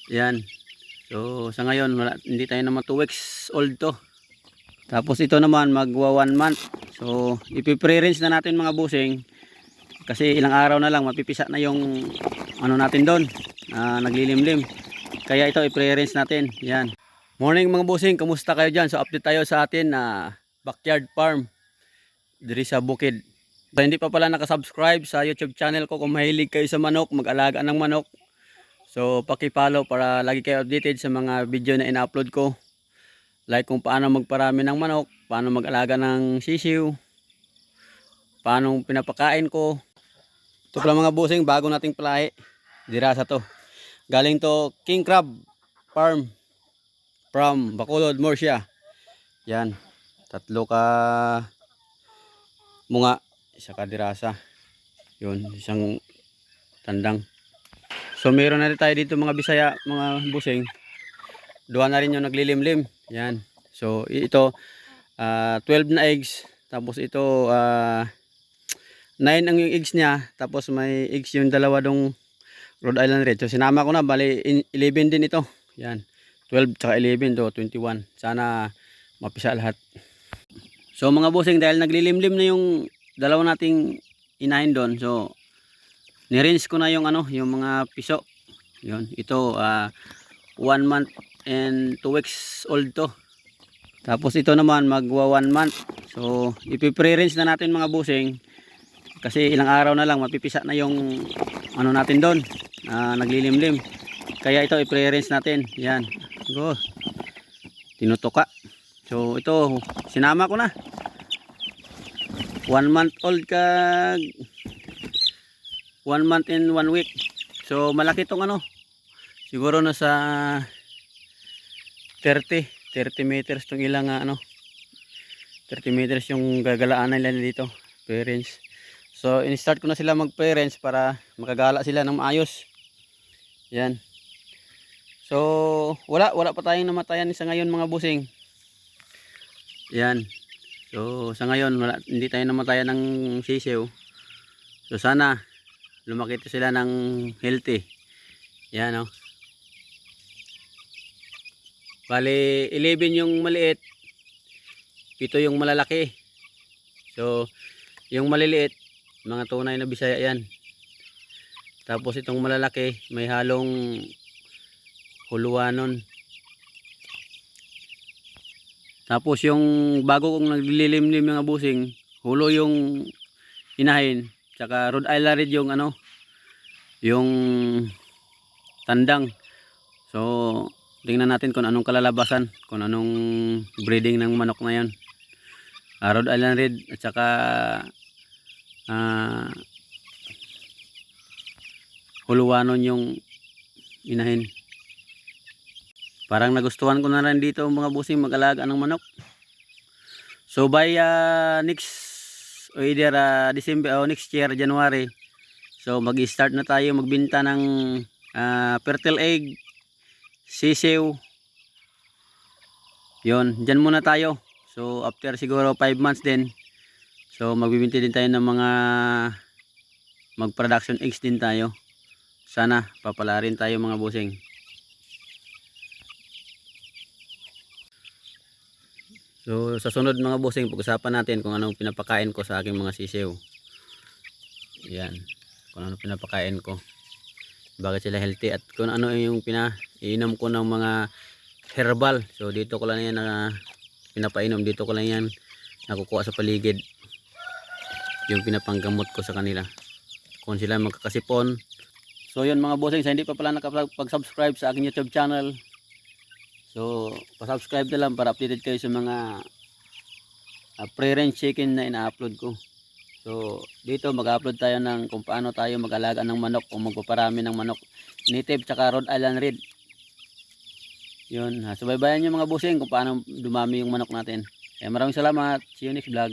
Yan. So sa ngayon hindi tayo naman 2 weeks old to. Tapos ito naman magwa 1 month. So ipi-pre-rinse na natin mga busing. Kasi ilang araw na lang mapipisa na yung ano natin doon. Naglilimlim. Kaya ito i-pre-rinse natin. Yan. Morning mga busing, kamusta kayo dyan? So update tayo sa atin na backyard farm diri sa bukid. So hindi pa pala nakasubscribe sa YouTube channel ko, kung mahilig kayo sa manok, mag-alaga ng manok, so paki-follow para lagi kayo updated sa mga video na ina-upload ko. Like kung paano magparami ng manok, paano mag-alaga ng sisiw, paano pinapakain ko. Ito pala mga busing, bago nating palahi. Dirasa to. Galing to King Crab Farm from Bacolod, Murcia. Yan. 3 ka munga, isa ka dirasa. Yun, isang tandang. So meron na rin tayo dito mga Bisaya, mga busing. Duha na rin yung naglilimlim. Yan. So ito 12 na eggs. Tapos ito 9 ang yung eggs niya. Tapos may eggs yung dalawa dong Rhode Island Red. So sinama ko na, bali 11 din ito. Yan. 12 tsaka 11 to 21. Sana mapisa lahat. So mga busing, dahil naglilimlim na yung dalawa nating inahin doon, so ni-rinse ko na yung yung mga piso. Yun, ito 1 month and 2 weeks old to. Tapos ito naman magwa 1 month. So ipi-pre-rinse na natin mga busing. Kasi ilang araw na lang mapipisa na yung natin doon. Naglilimlim. Kaya ito i-pre-rinse natin. Yan. Go. Tinutuka. So ito sinama ko na. 1 month old kag 1 month and 1 week. So malaki tong siguro na sa 30 meters tong ilang 30 meters yung gagalaan nila dito, parents. So in-start ko na sila mag-parents para makagala sila ng maayos. Yan. So wala pa tayong namatayan sa ngayon mga busing. Yan. So sa ngayon hindi tayo namatayan ng sisiw. So sana lumaki ito sila ng healthy. Yan Bali 11 yung maliit, 7 yung malalaki. So yung maliliit mga tunay na Bisaya yan. Tapos itong malalaki may halong Huluanon. Tapos yung bago kong naglilimlim mga busing, hulo yung inahin, tsaka Rhode Island Red yung yung tandang. So tingnan natin kung anong kalalabasan, kung anong breeding ng manok na yan. Rhode Island Red at saka Huluanon yung inahin. Parang nagustuhan ko na rin dito mga busing mag-alaga ng manok. So by next either December o next year January, so mag-start na tayo magbenta ng fertile egg, sisiw. Yon, dyan muna tayo. So after siguro 5 months din, so magbibinti din tayo ng mga mag-production eggs din tayo. Sana papala rin tayo mga busing. So sa sunod mga busing, pag-usapan natin kung anong pinapakain ko sa aking mga sisiw. Yan, kung anong pinapakain ko, bakit sila healthy, at kung ano yung pinainom ko ng mga herbal. So dito ko lang yan pinapainom, dito ko lang yan nakukuha sa paligid, yung pinapanggamot ko sa kanila kung sila magkakasipon. So yun mga busing, sa hindi pa pala nakapag-subscribe sa aking YouTube channel, so pa-subscribe na lang para updated kayo sa mga pre-range chicken na ina-upload ko. So dito mag-upload tayo ng kung paano tayo mag-alaga ng manok, kung magpaparami ng manok native tsaka Rhode Island Red. Yun, subaybayan nyo mga busing kung paano dumami yung manok natin. Kaya maraming salamat, see you next vlog.